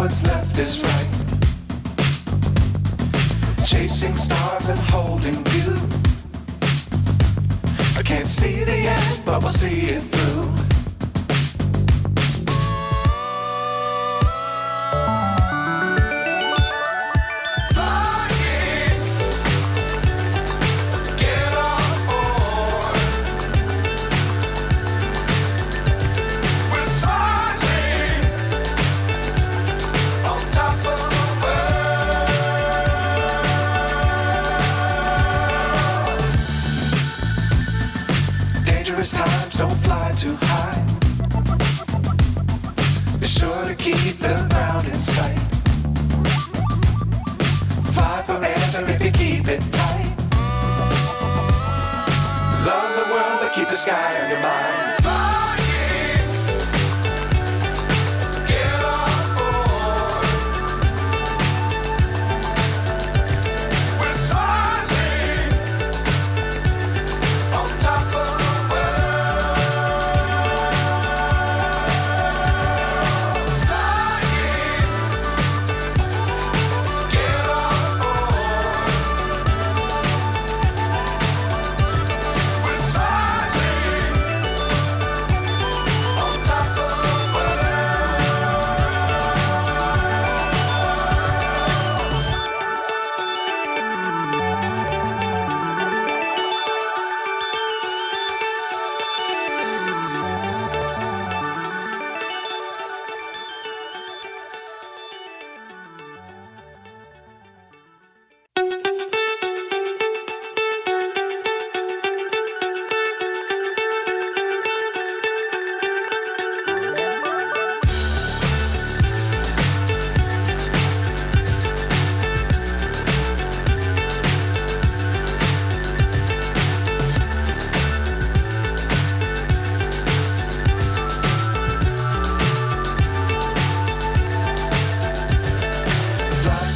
what's left is right. Chasing stars and holding you. I can't see the end, but we'll see it through. Times don't fly too high. Be sure to keep the ground in sight. Fly forever if you keep it tight. Love the world but keep the sky on your mind.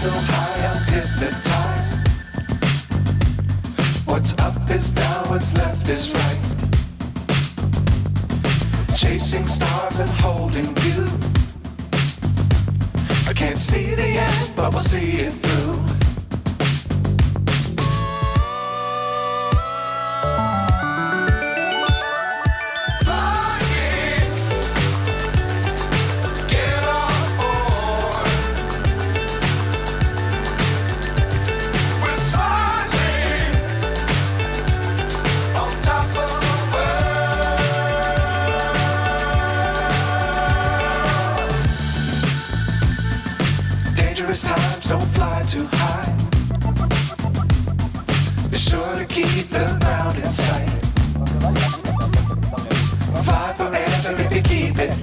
So high I'm hypnotized. What's up is down, what's left is right. Chasing stars and holding you. I can't see the end, but we'll see it through. Times don't fly too high. Be sure to keep the ground in sight. Fly forever if you keep it tight.